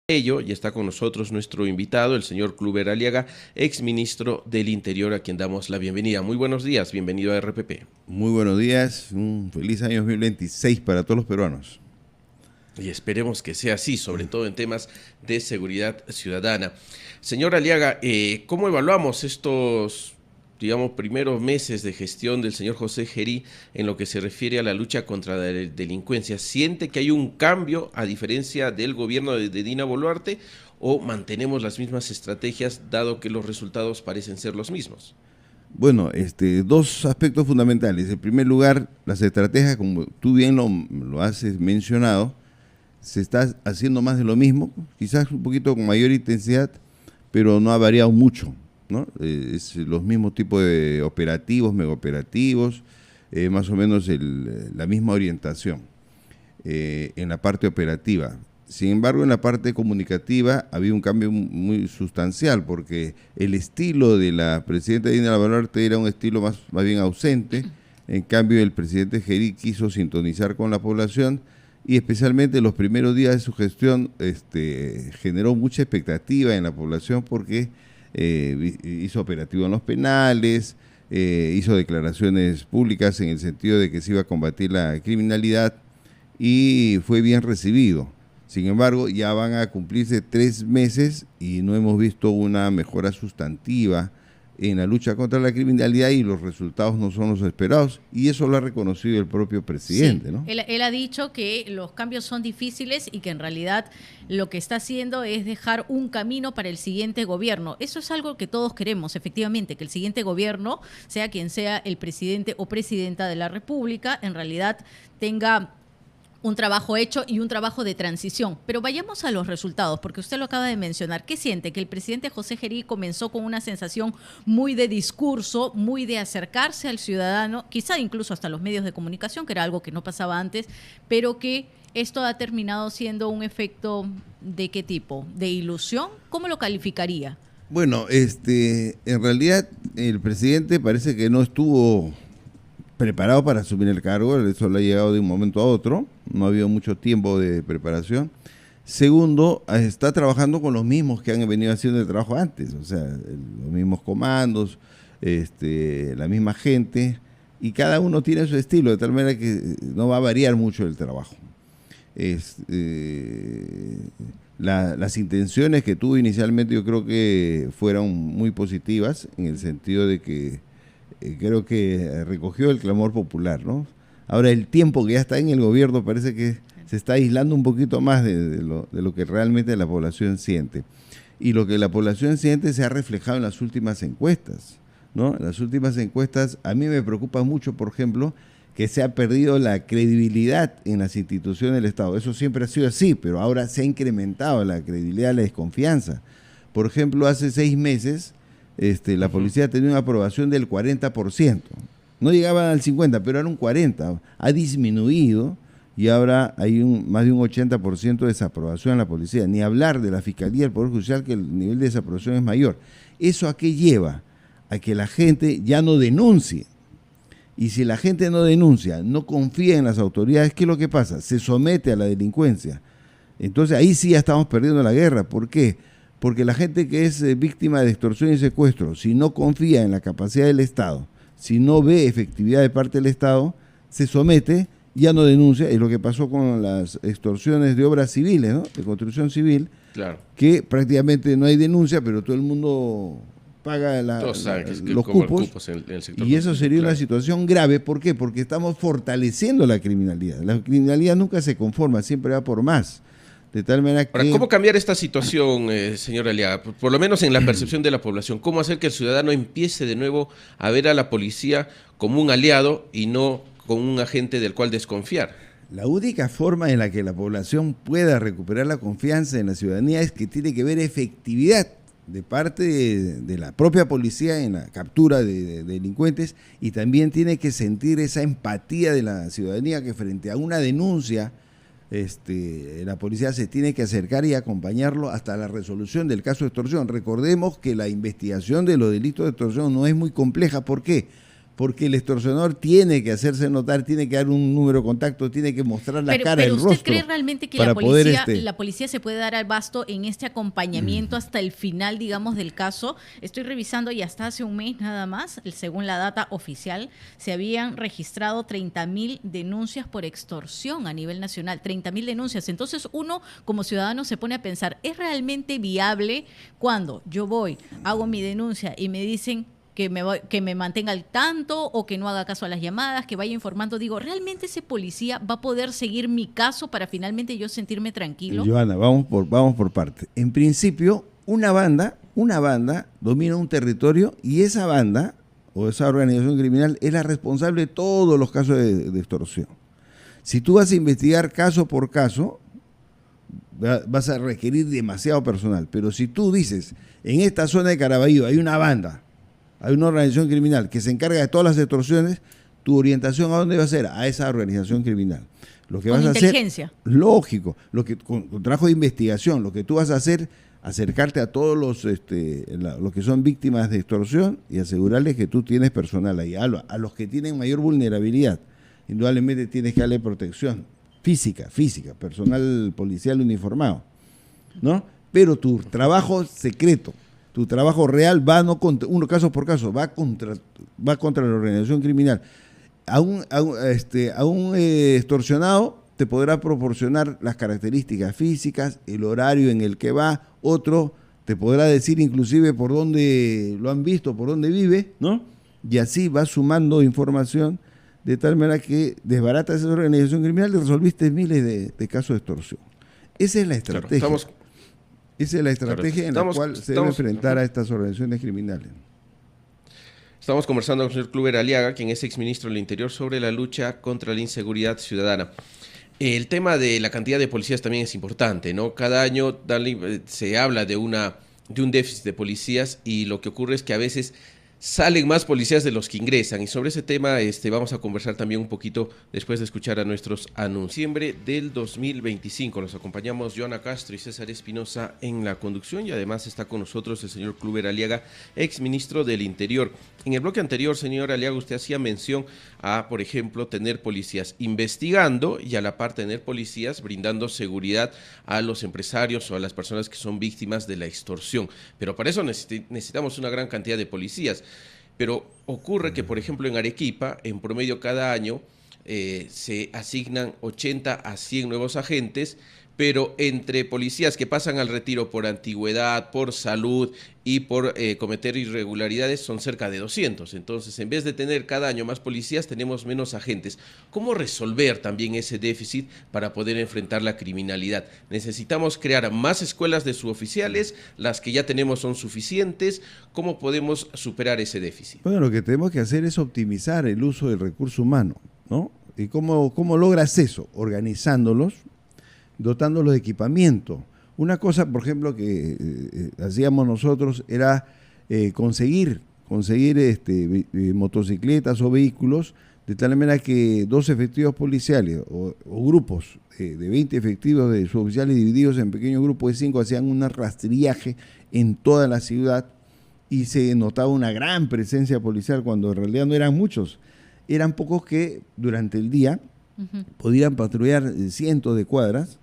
Ello, y está con nosotros nuestro invitado, el señor Kluber Aliaga, exministro del Interior, a quien damos la bienvenida. Muy buenos días, bienvenido a RPP. Muy buenos días, un feliz año 2026 para todos los peruanos. Y esperemos que sea así, sobre todo en temas de seguridad ciudadana. Señor Aliaga, ¿cómo evaluamos estos, digamos, primeros meses de gestión del señor José Gerí en lo que se refiere a la lucha contra la delincuencia? ¿Siente que hay un cambio a diferencia del gobierno de Dina Boluarte o mantenemos las mismas estrategias dado que los resultados parecen ser los mismos? Bueno, dos aspectos fundamentales. En primer lugar, las estrategias, como tú bien lo has mencionado, se está haciendo más de lo mismo, quizás un poquito con mayor intensidad, pero no ha variado mucho, ¿no? Es los mismos tipos de operativos, megaoperativos, más o menos la misma orientación en la parte operativa. Sin embargo, en la parte comunicativa había un cambio muy sustancial, porque el estilo de la presidenta Dina Boluarte era un estilo más bien ausente. En cambio, el presidente Gerí quiso sintonizar con la población y especialmente los primeros días de su gestión generó mucha expectativa en la población porque hizo operativo en los penales, hizo declaraciones públicas en el sentido de que se iba a combatir la criminalidad y fue bien recibido. Sin embargo, ya van a cumplirse 3 meses y no hemos visto una mejora sustantiva en la lucha contra la criminalidad y los resultados no son los esperados, y eso lo ha reconocido el propio presidente, sí, ¿no? Él ha dicho que los cambios son difíciles y que en realidad lo que está haciendo es dejar un camino para el siguiente gobierno. Eso es algo que todos queremos, efectivamente, que el siguiente gobierno, sea quien sea el presidente o presidenta de la República, en realidad tenga un trabajo hecho y un trabajo de transición. Pero vayamos a los resultados, porque usted lo acaba de mencionar. ¿Qué siente? Que el presidente José Gerí comenzó con una sensación muy de discurso, muy de acercarse al ciudadano, quizá incluso hasta los medios de comunicación, que era algo que no pasaba antes, pero que esto ha terminado siendo un efecto ¿de qué tipo? ¿De ilusión? ¿Cómo lo calificaría? Bueno, en realidad el presidente parece que no estuvo preparado para asumir el cargo, eso le ha llegado de un momento a otro, no ha habido mucho tiempo de preparación. Segundo, está trabajando con los mismos que han venido haciendo el trabajo antes, o sea, los mismos comandos, la misma gente, y cada uno tiene su estilo, de tal manera que no va a variar mucho el trabajo. Las intenciones que tuvo inicialmente yo creo que fueron muy positivas, en el sentido de que creo que recogió el clamor popular, ¿no? Ahora el tiempo que ya está en el gobierno parece que se está aislando un poquito más de lo que realmente la población siente. Y lo que la población siente se ha reflejado en las últimas encuestas, ¿no? En las últimas encuestas a mí me preocupa mucho, por ejemplo, que se ha perdido la credibilidad en las instituciones del Estado. Eso siempre ha sido así, pero ahora se ha incrementado la credibilidad, la desconfianza. Por ejemplo, hace 6 meses la policía tenía una aprobación del 40%. No llegaba al 50%, pero era un 40%. Ha disminuido y ahora hay más de un 80% de desaprobación en la policía. Ni hablar de la Fiscalía del Poder Judicial, que el nivel de desaprobación es mayor. ¿Eso a qué lleva? A que la gente ya no denuncie. Y si la gente no denuncia, no confía en las autoridades, ¿qué es lo que pasa? Se somete a la delincuencia. Entonces ahí sí ya estamos perdiendo la guerra. ¿Por qué? Porque la gente que es víctima de extorsión y secuestro, si no confía en la capacidad del Estado, si no ve efectividad de parte del Estado, se somete, ya no denuncia. Es lo que pasó con las extorsiones de obras civiles, ¿no? De construcción civil, claro, que que prácticamente no hay denuncia, pero todo el mundo paga los cupos, en el sector y eso sería claro, una situación grave. ¿Por qué? Porque estamos fortaleciendo la criminalidad. La criminalidad nunca se conforma, siempre va por más. De tal manera que... Ahora, ¿cómo cambiar esta situación, señor Aliaga? Por lo menos en la percepción de la población. ¿Cómo hacer que el ciudadano empiece de nuevo a ver a la policía como un aliado y no como un agente del cual desconfiar? La única forma en la que la población pueda recuperar la confianza en la ciudadanía es que tiene que ver efectividad de parte de la propia policía en la captura de delincuentes, y también tiene que sentir esa empatía de la ciudadanía que frente a una denuncia la policía se tiene que acercar y acompañarlo hasta la resolución del caso de extorsión. Recordemos que la investigación de los delitos de extorsión no es muy compleja. ¿Por qué? porque el extorsionador tiene que hacerse notar, tiene que dar un número de contacto, tiene que mostrar la cara, el rostro. ¿Pero usted cree realmente que la policía se puede dar abasto en este acompañamiento hasta el final, digamos, del caso? Estoy revisando y hasta hace un mes nada más, según la data oficial, se habían registrado 30.000 denuncias por extorsión a nivel nacional. 30.000 denuncias. Entonces uno como ciudadano se pone a pensar, ¿es realmente viable cuando yo voy, hago mi denuncia y me dicen que me mantenga al tanto o que no haga caso a las llamadas, que vaya informando? Digo, ¿realmente ese policía va a poder seguir mi caso para finalmente yo sentirme tranquilo? Joana, vamos por partes. En principio, una banda domina un territorio y esa banda o esa organización criminal es la responsable de todos los casos de extorsión. Si tú vas a investigar caso por caso, vas a requerir demasiado personal. Pero si tú dices, en esta zona de Caraballo hay una banda, hay una organización criminal que se encarga de todas las extorsiones, tu orientación ¿a dónde va a ser? A esa organización criminal. Lo que con vas a inteligencia. hacer, lógico, con trabajo de investigación, lo que tú vas a hacer, acercarte a todos los que son víctimas de extorsión y asegurarles que tú tienes personal ahí. A los que tienen mayor vulnerabilidad, indudablemente tienes que darle protección física, personal policial uniformado, ¿no? Pero tu trabajo secreto, tu trabajo real va no contra uno caso por caso, va contra la organización criminal. A un extorsionado te podrá proporcionar las características físicas, el horario en el que va, otro te podrá decir inclusive por dónde lo han visto, por dónde vive, ¿no? Y así vas sumando información de tal manera que desbaratas esa organización criminal y resolviste miles de casos de extorsión. Esa es la estrategia. Claro, esa es la estrategia en la cual se debe enfrentar a estas organizaciones criminales. Estamos conversando con el señor Kluber Aliaga, quien es exministro del Interior, sobre la lucha contra la inseguridad ciudadana. El tema de la cantidad de policías también es importante, ¿no? Cada año se habla de un déficit de policías y lo que ocurre es que a veces salen más policías de los que ingresan. Y sobre ese tema vamos a conversar también un poquito después de escuchar a nuestros anuncios. Diciembre del 2025 nos acompañamos Joana Castro y César Espinosa en la conducción y además está con nosotros el señor Kluber Aliaga, exministro del Interior. En el bloque anterior, señor Aliaga, usted hacía mención a, por ejemplo, tener policías investigando y a la par tener policías brindando seguridad a los empresarios o a las personas que son víctimas de la extorsión. Pero para eso necesitamos una gran cantidad de policías. Pero ocurre que, por ejemplo, en Arequipa, en promedio cada año se asignan 80 a 100 nuevos agentes, pero entre policías que pasan al retiro por antigüedad, por salud y por cometer irregularidades son cerca de 200. Entonces, en vez de tener cada año más policías, tenemos menos agentes. ¿Cómo resolver también ese déficit para poder enfrentar la criminalidad? Necesitamos crear más escuelas de suboficiales, las que ya tenemos son suficientes. ¿Cómo podemos superar ese déficit? Bueno, lo que tenemos que hacer es optimizar el uso del recurso humano, ¿no? ¿Y cómo logras eso? Organizándolos, dotándolos de equipamiento. Una cosa, por ejemplo, que hacíamos nosotros era conseguir motocicletas o vehículos de tal manera que 2 efectivos policiales o grupos de 20 efectivos de suboficiales divididos en pequeños grupos de 5 hacían un rastrillaje en toda la ciudad y se notaba una gran presencia policial cuando en realidad no eran muchos. Eran pocos que durante el día podían patrullar cientos de cuadras,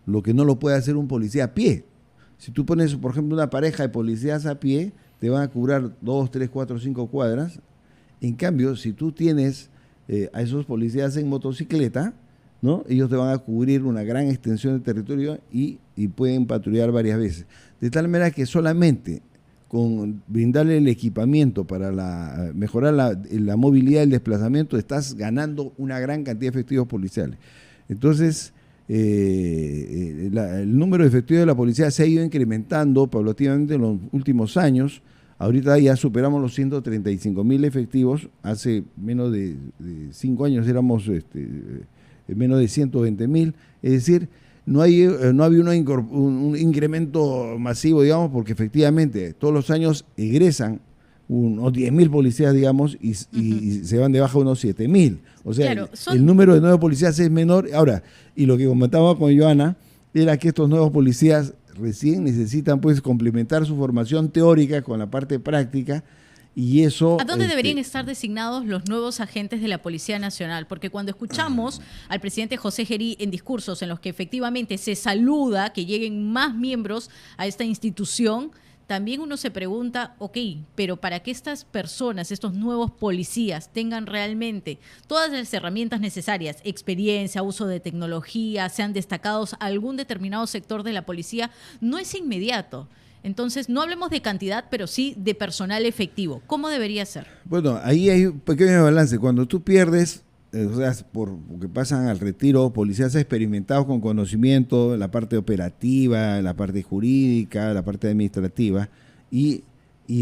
lo que no lo puede hacer un policía a pie. Si tú pones, por ejemplo, una pareja de policías a pie, te van a cubrir 2, 3, 4, 5 cuadras. En cambio, si tú tienes a esos policías en motocicleta, ¿no? Ellos te van a cubrir una gran extensión de territorio y pueden patrullar varias veces. De tal manera que solamente con brindarle el equipamiento para mejorar la movilidad y el desplazamiento, estás ganando una gran cantidad de efectivos policiales. Entonces, el número de efectivos de la policía se ha ido incrementando paulatinamente en los últimos años. Ahorita ya superamos los 135.000 efectivos. Hace menos de 5 años éramos menos de 120.000. Es decir, no había un incremento masivo, digamos, porque efectivamente todos los años egresan unos 10.000 policías, digamos, y se van de baja unos 7.000. O sea, claro, el número de nuevos policías es menor. Ahora, y lo que comentaba con Joana era que estos nuevos policías recién necesitan pues complementar su formación teórica con la parte práctica Y eso, ¿A dónde deberían estar designados los nuevos agentes de la Policía Nacional? Porque cuando escuchamos al presidente José Gerí en discursos en los que efectivamente se saluda que lleguen más miembros a esta institución, también uno se pregunta, ok, pero para que estas personas, estos nuevos policías, tengan realmente todas las herramientas necesarias, experiencia, uso de tecnología, sean destacados a algún determinado sector de la policía, no es inmediato. Entonces, no hablemos de cantidad, pero sí de personal efectivo. ¿Cómo debería ser? Bueno, ahí hay un pequeño balance. Cuando tú pierdes, o sea, porque pasan al retiro policías experimentados con conocimiento, la parte operativa, la parte jurídica, la parte administrativa, y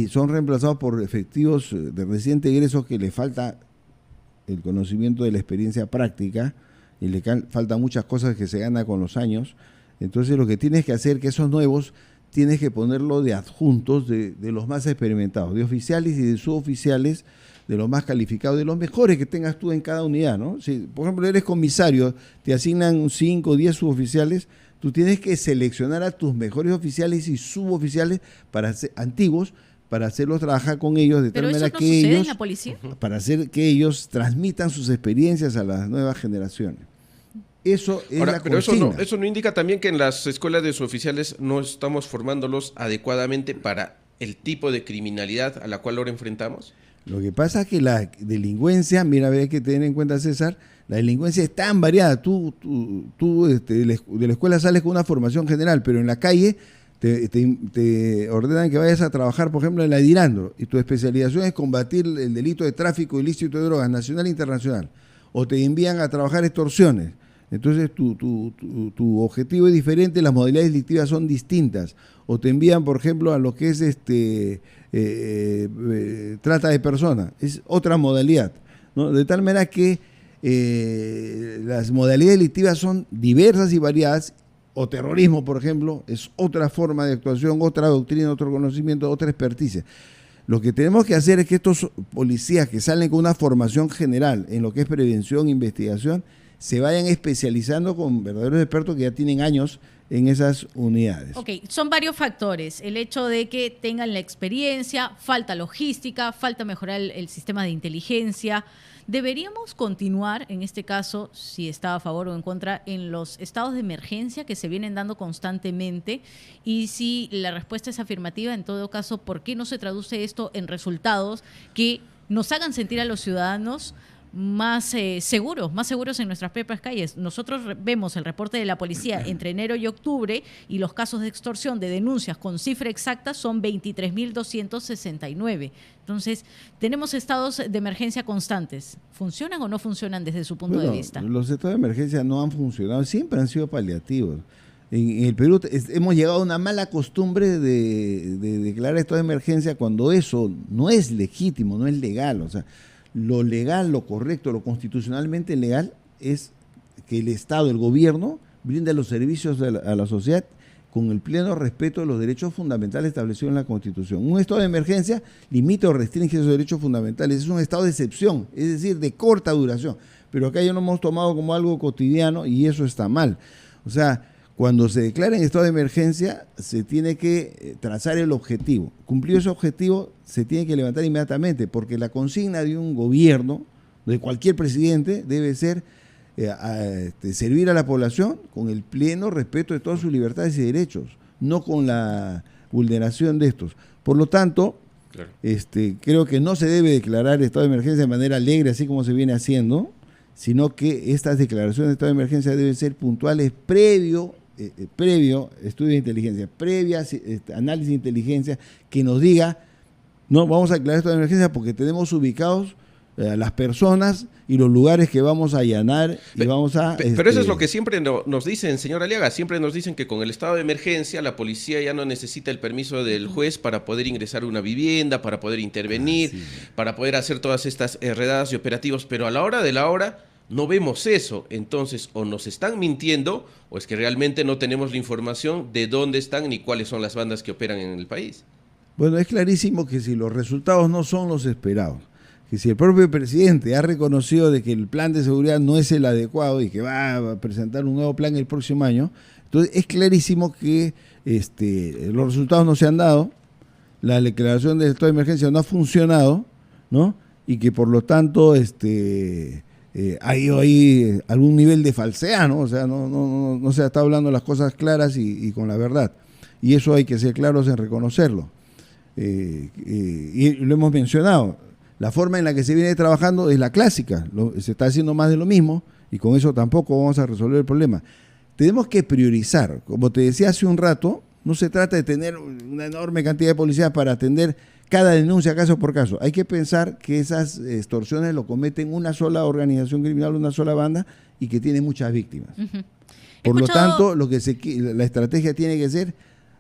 son reemplazados por efectivos de reciente egreso que le falta el conocimiento de la experiencia práctica y le faltan muchas cosas que se gana con los años. Entonces, lo que tienes que hacer que esos nuevos tienes que ponerlo de adjuntos de los más experimentados, de oficiales y de suboficiales, de los más calificados, de los mejores que tengas tú en cada unidad, ¿no? Si, por ejemplo, eres comisario, te asignan 5 o 10 suboficiales, tú tienes que seleccionar a tus mejores oficiales y suboficiales antiguos para hacerlos trabajar con ellos de tal manera que sucede ellos, en la policía, para hacer que ellos transmitan sus experiencias a las nuevas generaciones. Eso es Ahora, la pero consigna. eso no indica también que en las escuelas de suboficiales no estamos formándolos adecuadamente para el tipo de criminalidad a la cual ahora enfrentamos. Lo que pasa es que la delincuencia, mira, hay que tener en cuenta, César, la delincuencia es tan variada. Tú de la escuela sales con una formación general, pero en la calle te ordenan que vayas a trabajar, por ejemplo, en la Edilandro, y tu especialización es combatir el delito de tráfico ilícito de drogas nacional e internacional, o te envían a trabajar extorsiones. Entonces tu objetivo es diferente, las modalidades delictivas son distintas. O te envían, por ejemplo, a lo que es trata de personas, es otra modalidad, ¿no? De tal manera que las modalidades delictivas son diversas y variadas. O terrorismo, por ejemplo, es otra forma de actuación, otra doctrina, otro conocimiento, otra experticia. Lo que tenemos que hacer es que estos policías que salen con una formación general en lo que es prevención e investigación se vayan especializando con verdaderos expertos que ya tienen años en esas unidades. Ok, son varios factores. El hecho de que tengan la experiencia, falta logística, falta mejorar el sistema de inteligencia. ¿Deberíamos continuar, en este caso, si está a favor o en contra, en los estados de emergencia que se vienen dando constantemente? Y si la respuesta es afirmativa, en todo caso, ¿por qué no se traduce esto en resultados que nos hagan sentir a los ciudadanos más seguros en nuestras propias calles? Nosotros vemos el reporte de la policía entre enero y octubre y los casos de extorsión de denuncias con cifra exacta son 23.269. Entonces, tenemos estados de emergencia constantes. ¿Funcionan o no funcionan desde su punto de vista? Los estados de emergencia no han funcionado, siempre han sido paliativos. En el Perú hemos llegado a una mala costumbre de declarar estado de emergencia cuando eso no es legítimo, no es legal. O sea, lo legal, lo correcto, lo constitucionalmente legal es que el Estado, el gobierno, brinda los servicios a la sociedad con el pleno respeto de los derechos fundamentales establecidos en la Constitución. Un estado de emergencia limita o restringe esos derechos fundamentales. Es un estado de excepción, es decir, de corta duración. Pero acá ya lo hemos tomado como algo cotidiano y eso está mal. O sea, cuando se declara en estado de emergencia, se tiene que trazar el objetivo. Cumplido ese objetivo, se tiene que levantar inmediatamente, porque la consigna de un gobierno, de cualquier presidente, debe ser servir a la población con el pleno respeto de todas sus libertades y derechos, no con la vulneración de estos. Por lo tanto, claro, creo que no se debe declarar estado de emergencia de manera alegre, así como se viene haciendo, sino que estas declaraciones de estado de emergencia deben ser puntuales previo estudio de inteligencia, previa análisis de inteligencia, que nos diga, no, vamos a declarar estado de emergencia porque tenemos ubicados las personas y los lugares que vamos a allanar y vamos a... Pero eso es lo que siempre nos dicen, señor Aliaga, siempre nos dicen que con el estado de emergencia la policía ya no necesita el permiso del juez para poder ingresar a una vivienda, para poder intervenir, para poder hacer todas estas redadas y operativos, pero a la hora de la hora no vemos eso. Entonces, o nos están mintiendo o es que realmente no tenemos la información de dónde están ni cuáles son las bandas que operan en el país. Bueno, es clarísimo que si los resultados no son los esperados, que si el propio presidente ha reconocido de que el plan de seguridad no es el adecuado y que va a presentar un nuevo plan el próximo año, entonces es clarísimo que los resultados no se han dado, la declaración de estado de emergencia no ha funcionado, ¿no? Y que por lo tanto hay algún nivel de falsedad, ¿no? O sea, no se está hablando las cosas claras y con la verdad. Y eso hay que ser claros en reconocerlo. Y lo hemos mencionado. La forma en la que se viene trabajando es la clásica. Se está haciendo más de lo mismo y con eso tampoco vamos a resolver el problema. Tenemos que priorizar. Como te decía hace un rato, no se trata de tener una enorme cantidad de policías para atender cada denuncia caso por caso. Hay que pensar que esas extorsiones lo cometen una sola organización criminal, una sola banda y que tiene muchas víctimas. Uh-huh. Por lo tanto, la estrategia tiene que ser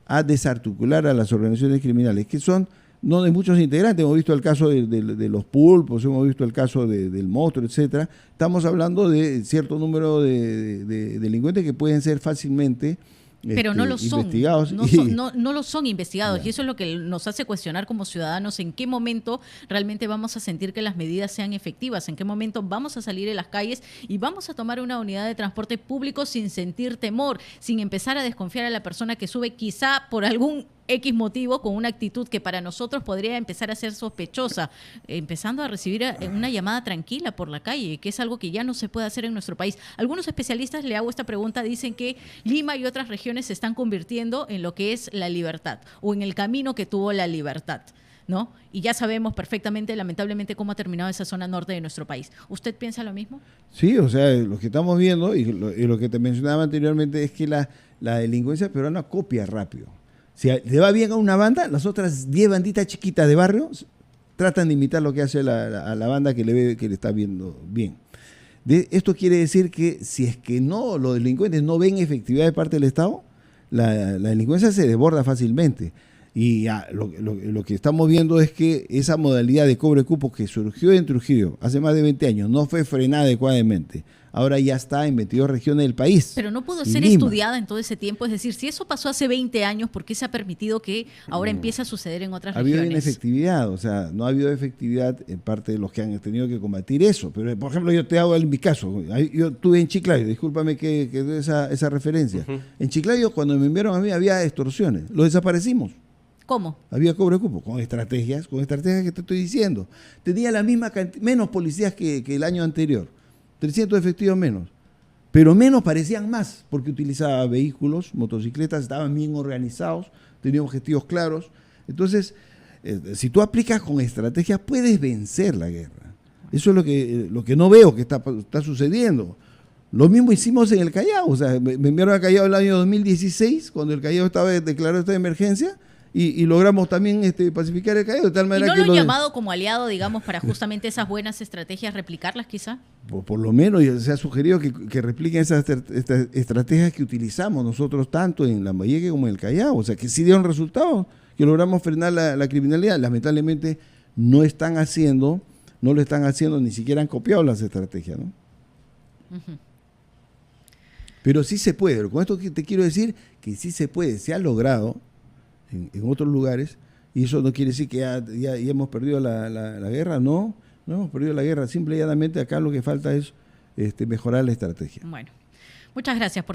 a desarticular a las organizaciones criminales, que son no de muchos integrantes. Hemos visto el caso de los pulpos, hemos visto el caso del monstruo, etcétera. Estamos hablando de cierto número de delincuentes que pueden ser fácilmente pero no lo son, investigados. No lo son investigados, y eso es lo que nos hace cuestionar como ciudadanos en qué momento realmente vamos a sentir que las medidas sean efectivas, en qué momento vamos a salir en las calles y vamos a tomar una unidad de transporte público sin sentir temor, sin empezar a desconfiar a la persona que sube quizá por algún X motivo con una actitud que para nosotros podría empezar a ser sospechosa, empezando a recibir una llamada tranquila por la calle, que es algo que ya no se puede hacer en nuestro país. Algunos especialistas, le hago esta pregunta, dicen que Lima y otras regiones se están convirtiendo en lo que es la libertad o en el camino que tuvo la libertad, ¿no? Y ya sabemos perfectamente, lamentablemente, cómo ha terminado esa zona norte de nuestro país. ¿Usted piensa lo mismo? Sí, o sea, lo que estamos viendo y lo que te mencionaba anteriormente es que la delincuencia peruana copia rápido. Si le va bien a una banda, las otras 10 banditas chiquitas de barrio tratan de imitar lo que hace a la banda que le está viendo bien. Esto quiere decir que si es que los delincuentes no ven efectividad de parte del Estado, la delincuencia se desborda fácilmente. Y lo que estamos viendo es que esa modalidad de cobro de cupos que surgió en Trujillo hace más de 20 años no fue frenada adecuadamente. Ahora ya está en 22 regiones del país. Pero no pudo ser estudiada en todo ese tiempo. Es decir, si eso pasó hace 20 años, ¿por qué se ha permitido que ahora empiece a suceder en otras regiones? Ha habido inefectividad, o sea, no ha habido efectividad en parte de los que han tenido que combatir eso. Pero, por ejemplo, yo te hago en mi caso. Yo estuve en Chiclayo, discúlpame que dé esa referencia. Uh-huh. En Chiclayo, cuando me enviaron a mí, había extorsiones. Lo desaparecimos. ¿Cómo? Había cobro de cupo, con estrategias que te estoy diciendo. Tenía la misma menos policías que el año anterior, 300 efectivos menos, pero menos parecían más, porque utilizaba vehículos, motocicletas, estaban bien organizados, tenían objetivos claros. Entonces, si tú aplicas con estrategias, puedes vencer la guerra. Eso es lo que no veo que está sucediendo. Lo mismo hicimos en el Callao, o sea, me enviaron a Callao el año 2016, cuando el Callao estaba declarado esta emergencia, y logramos también pacificar el Callao de tal manera que... ¿Y no lo han llamado como aliado, digamos, para justamente esas buenas estrategias replicarlas quizá? Por lo menos se ha sugerido que repliquen esas estrategias que utilizamos nosotros tanto en Lambayeque como en el Callao. O sea, que sí dieron resultados, que logramos frenar la criminalidad. Lamentablemente no lo están haciendo, ni siquiera han copiado las estrategias, ¿no? Uh-huh. Pero sí se puede. Con esto te quiero decir que sí se puede, se ha logrado en otros lugares, y eso no quiere decir que ya hemos perdido la guerra. No hemos perdido la guerra, simple y llanamente acá lo que falta es mejorar la estrategia. Bueno, muchas gracias por